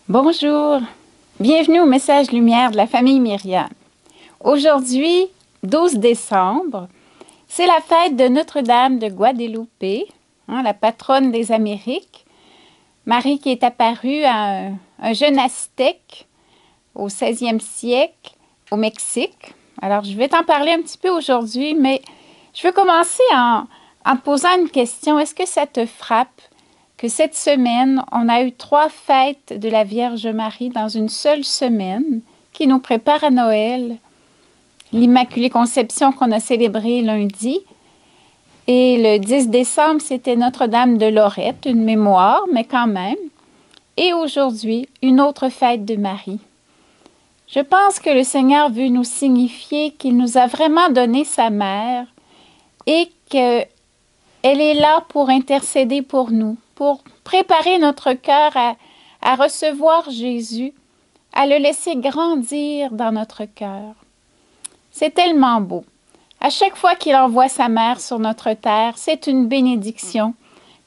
Bonjour, bienvenue au message lumière de la famille Myriam. Aujourd'hui, 12 décembre, c'est la fête de Notre-Dame de Guadeloupe, la patronne des Amériques. Marie qui est apparue à un jeune Aztèque au 16e siècle au Mexique. Alors, je vais t'en parler un petit peu aujourd'hui, mais je veux commencer en te posant une question. Est-ce que ça te frappe que cette semaine, on a eu 3 fêtes de la Vierge Marie dans une seule semaine qui nous prépare à Noël? L'Immaculée Conception qu'on a célébrée lundi. Et le 10 décembre, c'était Notre-Dame de Lorette, une mémoire, mais quand même. Et aujourd'hui, une autre fête de Marie. Je pense que le Seigneur veut nous signifier qu'il nous a vraiment donné sa mère et qu'elle est là pour intercéder pour nous, pour préparer notre cœur à recevoir Jésus, à le laisser grandir dans notre cœur. C'est tellement beau. À chaque fois qu'il envoie sa mère sur notre terre, c'est une bénédiction.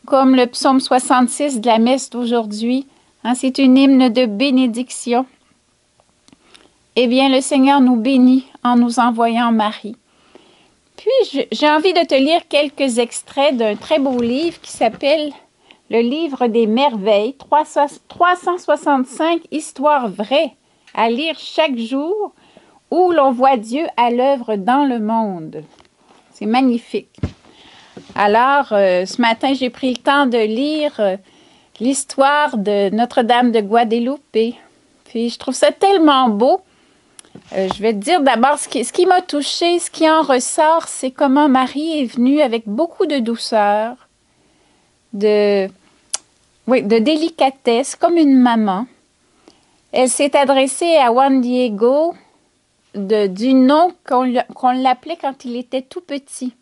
Comme le psaume 66 de la messe d'aujourd'hui, c'est une hymne de bénédiction. Eh bien, le Seigneur nous bénit en nous envoyant Marie. Puis, j'ai envie de te lire quelques extraits d'un très beau livre qui s'appelle Le livre des merveilles, 365 histoires vraies à lire chaque jour où l'on voit Dieu à l'œuvre dans le monde. C'est magnifique. Alors, ce matin, j'ai pris le temps de lire l'histoire de Notre-Dame de Guadeloupe. Puis, je trouve ça tellement beau. Je vais te dire d'abord ce qui m'a touchée, ce qui en ressort, c'est comment Marie est venue avec beaucoup de douceur, de délicatesse, comme une maman. Elle s'est adressée à Juan Diego du nom qu'on l'appelait quand il était tout petit.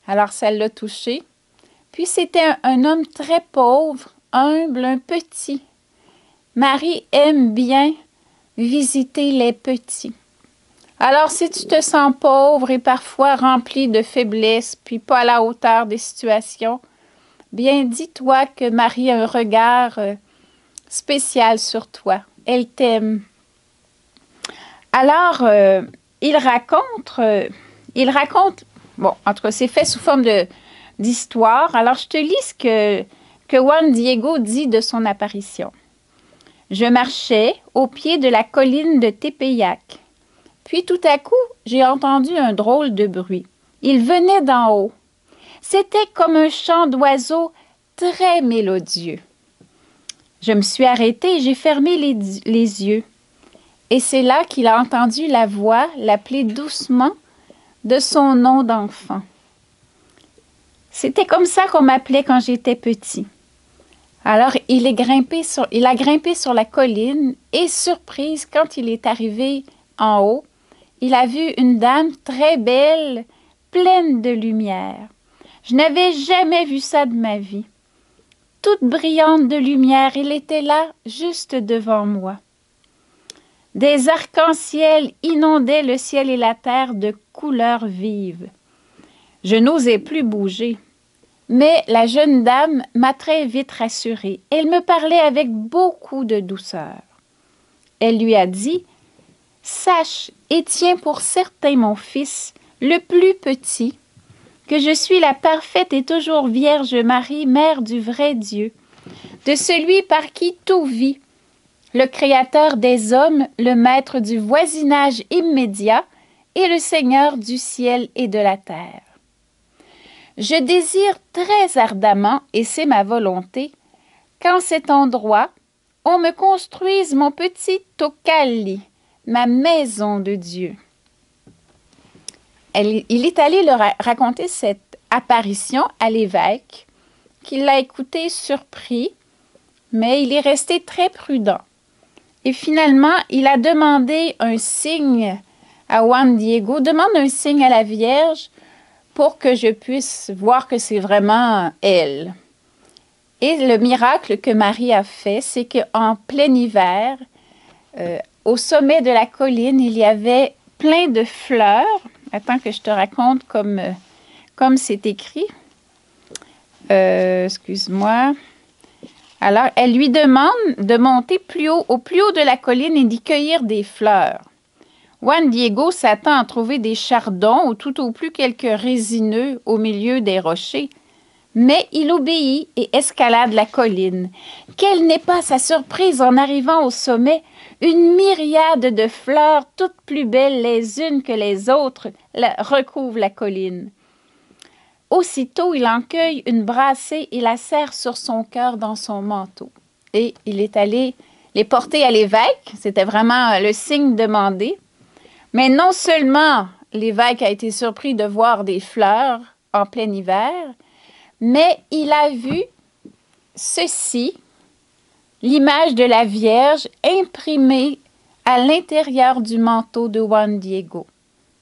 Alors, ça l'a touché. Puis, c'était un homme très pauvre, humble, un petit. Marie aime bien visiter les petits. Alors, si tu te sens pauvre et parfois rempli de faiblesses, puis pas à la hauteur des situations, bien, dis-toi que Marie a un regard spécial sur toi. Elle t'aime. Alors, il raconte, bon, en tout cas, c'est fait sous forme d'histoire. Alors, je te lis ce que Juan Diego dit de son apparition. Je marchais au pied de la colline de Tepeyac. Puis tout à coup, j'ai entendu un drôle de bruit. Il venait d'en haut. C'était comme un chant d'oiseau très mélodieux. Je me suis arrêtée et j'ai fermé les yeux. Et c'est là qu'il a entendu la voix l'appeler doucement de son nom d'enfant. C'était comme ça qu'on m'appelait quand j'étais petit. Alors, il a grimpé sur la colline et, surprise, quand il est arrivé en haut, il a vu une dame très belle, pleine de lumière. Je n'avais jamais vu ça de ma vie. Toute brillante de lumière, elle était là, juste devant moi. Des arcs-en-ciel inondaient le ciel et la terre de couleurs vives. Je n'osais plus bouger. Mais la jeune dame m'a très vite rassurée. Elle me parlait avec beaucoup de douceur. Elle lui a dit « Sache et tiens pour certain, mon fils, le plus petit, que je suis la parfaite et toujours Vierge Marie, mère du vrai Dieu, de celui par qui tout vit, le Créateur des hommes, le Maître du voisinage immédiat et le Seigneur du ciel et de la terre. Je désire très ardemment, et c'est ma volonté, qu'en cet endroit, on me construise mon petit Tocalli, ma maison de Dieu. » Il est allé raconter cette apparition à l'évêque, qui l'a écouté surpris, mais il est resté très prudent. Et finalement, il a demandé un signe à Juan Diego, demande un signe à la Vierge, pour que je puisse voir que c'est vraiment elle. Et le miracle que Marie a fait, c'est qu'en plein hiver, au sommet de la colline, il y avait plein de fleurs. Attends que je te raconte comme c'est écrit. Excuse-moi. Alors, elle lui demande de monter au plus haut de la colline et d'y cueillir des fleurs. Juan Diego s'attend à trouver des chardons ou tout au plus quelques résineux au milieu des rochers. Mais il obéit et escalade la colline. Quelle n'est pas sa surprise en arrivant au sommet? Une myriade de fleurs, toutes plus belles les unes que les autres, recouvrent la colline. Aussitôt, il en cueille une brassée et la serre sur son cœur dans son manteau. Et il est allé les porter à l'évêque. C'était vraiment le signe demandé. Mais non seulement l'évêque a été surpris de voir des fleurs en plein hiver, mais il a vu ceci, l'image de la Vierge imprimée à l'intérieur du manteau de Juan Diego.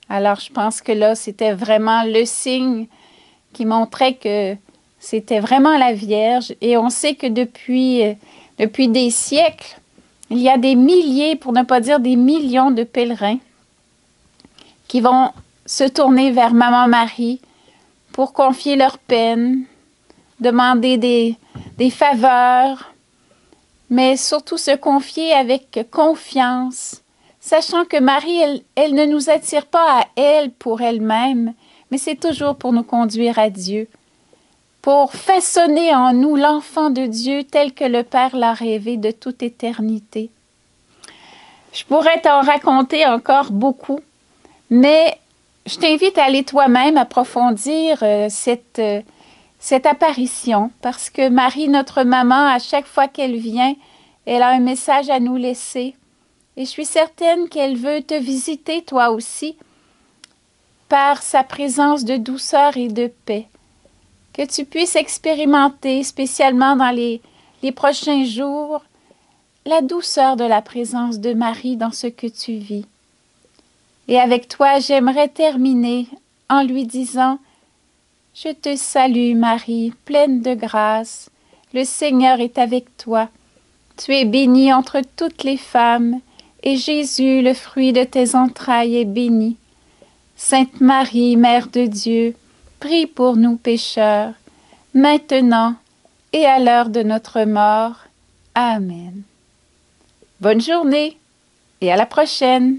Alors, je pense que là, c'était vraiment le signe qui montrait que c'était vraiment la Vierge. Et on sait que depuis des siècles, il y a des milliers, pour ne pas dire des millions de pèlerins qui vont se tourner vers Maman Marie pour confier leurs peines, demander des faveurs, mais surtout se confier avec confiance, sachant que Marie, elle ne nous attire pas à elle pour elle-même, mais c'est toujours pour nous conduire à Dieu, pour façonner en nous l'enfant de Dieu tel que le Père l'a rêvé de toute éternité. Je pourrais t'en raconter encore beaucoup, mais je t'invite à aller toi-même approfondir cette apparition, parce que Marie, notre maman, à chaque fois qu'elle vient, elle a un message à nous laisser. Et je suis certaine qu'elle veut te visiter toi aussi par sa présence de douceur et de paix. Que tu puisses expérimenter, spécialement dans les prochains jours, la douceur de la présence de Marie dans ce que tu vis. Et avec toi, j'aimerais terminer en lui disant: je te salue Marie, pleine de grâce, le Seigneur est avec toi. Tu es bénie entre toutes les femmes, et Jésus, le fruit de tes entrailles, est béni. Sainte Marie, Mère de Dieu, prie pour nous pécheurs, maintenant et à l'heure de notre mort. Amen. Bonne journée et à la prochaine.